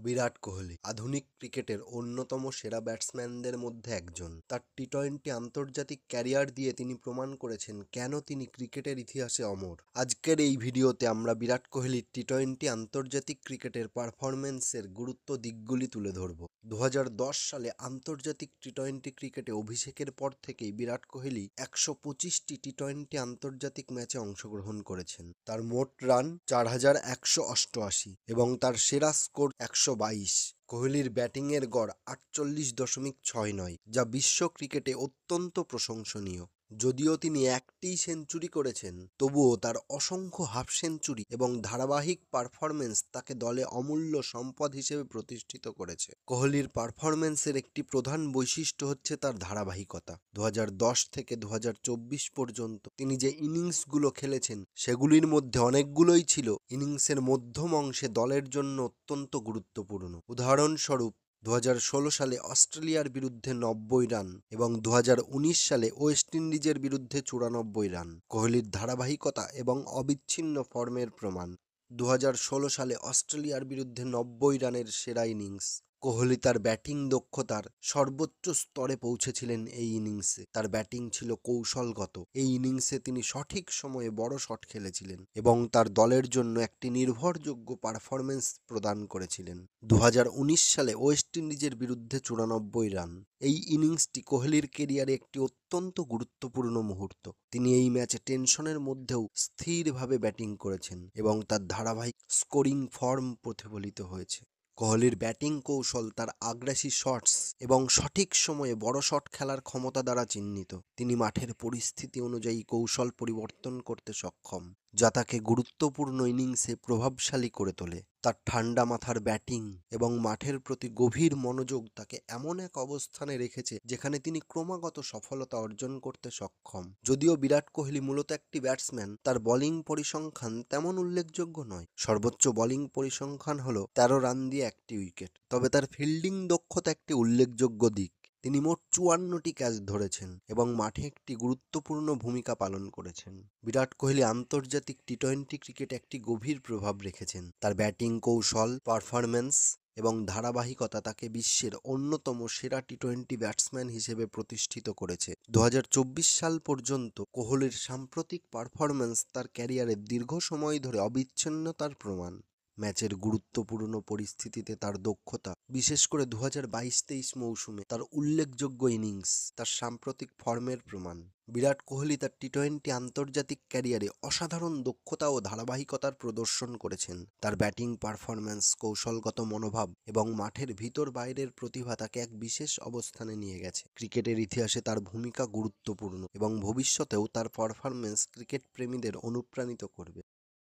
বিরাট কোহলি আধুনিক ক্রিকেটের অন্যতম সেরা ব্যাটসম্যানদের মধ্যে একজন। তার টি-টোয়েন্টি আন্তর্জাতিক ক্যারিয়ার দিয়ে তিনি প্রমাণ করেছেন কেন তিনি ক্রিকেটের ইতিহাসে অমর। আজকের এই ভিডিওতে আমরা বিরাট কোহলির টি-টোয়েন্টি আন্তর্জাতিক ক্রিকেটের পারফরম্যান্সের গুরুত্ব দিকগুলি তুলে ধরব। 2010 সালে আন্তর্জাতিক টি-টোয়েন্টি ক্রিকেটে অভিষেকের পর থেকেই বিরাট কোহলি 125টি টি-টোয়েন্টি আন্তর্জাতিক ম্যাচে অংশগ্রহণ করেছেন। তার মোট রান 4188 এবং তার সেরা স্কোর 122। কোহলির ব্যাটিংয়ের গড় 48.69, যা বিশ্ব ক্রিকেটে অত্যন্ত প্রশংসনীয়। যদিও তিনি একটিই সেঞ্চুরি করেছেন, তবুও তার অসংখ্য হাফ সেঞ্চুরি এবং ধারাবাহিক পারফরম্যান্স তাকে দলে অমূল্য সম্পদ হিসেবে প্রতিষ্ঠিত করেছে। কোহলির পারফরম্যান্সের একটি প্রধান বৈশিষ্ট্য হচ্ছে তার ধারাবাহিকতা। 2010 থেকে 2024 পর্যন্ত তিনি যে ইনিংসগুলো খেলেছেন, সেগুলির মধ্যে অনেকগুলোই ছিল ইনিংসের মধ্যম অংশে দলের জন্য অত্যন্ত গুরুত্বপূর্ণ। উদাহরণস্বরূপ 2016 সালে অস্ট্রেলিয়ার বিরুদ্ধে 90 রান এবং 2019 সালে ওয়েস্ট ইন্ডিজের বিরুদ্ধে 94 রান কোহলির ধারাবাহিকতা এবং অবিচ্ছিন্ন ফর্মের প্রমাণ। 2016 সালে অস্ট্রেলিয়ার বিরুদ্ধে 90 রানের সেরা ইনিংস। কোহলি তার ব্যাটিং দক্ষতার সর্বোচ্চ স্তরে পৌঁছেছিলেন এই ইনিংসে। তার ব্যাটিং ছিল কৌশলগত। এই ইনিংসে তিনি সঠিক সময়ে বড় শট খেলেছিলেন এবং তার দলের জন্য একটি নির্ভরযোগ্য পারফরম্যান্স প্রদান করেছিলেন। 2019 সালে ওয়েস্ট ইন্ডিজের বিরুদ্ধে 94 রান। এই ইনিংসটি কোহলির কেরিয়ারে একটি অত্যন্ত গুরুত্বপূর্ণ মুহূর্ত। তিনি এই ম্যাচে টেনশনের মধ্যেও স্থিরভাবে ব্যাটিং করেছেন এবং তার ধারাবাহিক স্কোরিং ফর্ম প্রতিফলিত হয়েছে। কোহলির ব্যাটিং কৌশল তার আগ্রাসী শটস এবং সঠিক সময়ে বড় শট খেলার ক্ষমতা দ্বারা চিহ্নিত। তিনি মাঠের পরিস্থিতি অনুযায়ী কৌশল পরিবর্তন করতে সক্ষম, যা তাকে গুরুত্বপূর্ণ ইনিংসে প্রভাবশালী করে তোলে। তার ঠান্ডা মাথার ব্যাটিং এবং মাঠের প্রতি গভীর মনোযোগ তাকে এমন এক অবস্থানে রেখেছে যেখানে তিনি ক্রমাগত সফলতা অর্জন করতে সক্ষম। যদিও বিরাট কোহলি মূলত একটি ব্যাটসম্যান, তার বোলিং পরিসংখ্যান তেমন উল্লেখযোগ্য নয়। সর্বোচ্চ বোলিং পরিসংখ্যান হল 13 রান দিয়ে একটি উইকেট। তবে তার ফিল্ডিং দক্ষতা একটি উল্লেখযোগ্য দিক। তিনি মোট 54টি ক্যাচ ধরেছেন এবং মাঠে একটি গুরুত্বপূর্ণ ভূমিকা পালন করেছেন। বিরাট কোহলি আন্তর্জাতিক টি-টোয়েন্টি ক্রিকেটে একটি গভীর প্রভাব রেখেছেন। তার ব্যাটিং কৌশল, পারফরম্যান্স এবং ধারাবাহিকতা তাকে বিশ্বের অন্যতম সেরা টি-টোয়েন্টি ব্যাটসম্যান হিসেবে প্রতিষ্ঠিত করেছে। 2024 সাল পর্যন্ত কোহলির সাম্প্রতিক পারফরম্যান্স তার ক্যারিয়ারের দীর্ঘ সময় ধরে অবিচ্ছিন্নতার প্রমাণ। ম্যাচের গুরুত্বপূর্ণ পরিস্থিতিতে তার দক্ষতা, বিশেষ করে 2022-23 মৌসুমে তার উল্লেখযোগ্য ইনিংস, তার সাম্প্রতিক ফর্মের প্রমাণ। বিরাট কোহলি তার টি-টোয়েন্টি আন্তর্জাতিক ক্যারিয়ারে অসাধারণ দক্ষতা ও ধারাবাহিকতার প্রদর্শন করেছেন। তার ব্যাটিং পারফরম্যান্স, কৌশলগত মনোভাব এবং মাঠের ভিতর বাইরের প্রতিভা তাকে এক বিশেষ অবস্থানে নিয়ে গেছে। ক্রিকেটের ইতিহাসে তার ভূমিকা গুরুত্বপূর্ণ এবং ভবিষ্যতেও তার পারফরম্যান্স ক্রিকেট প্রেমীদের অনুপ্রাণিত করবে।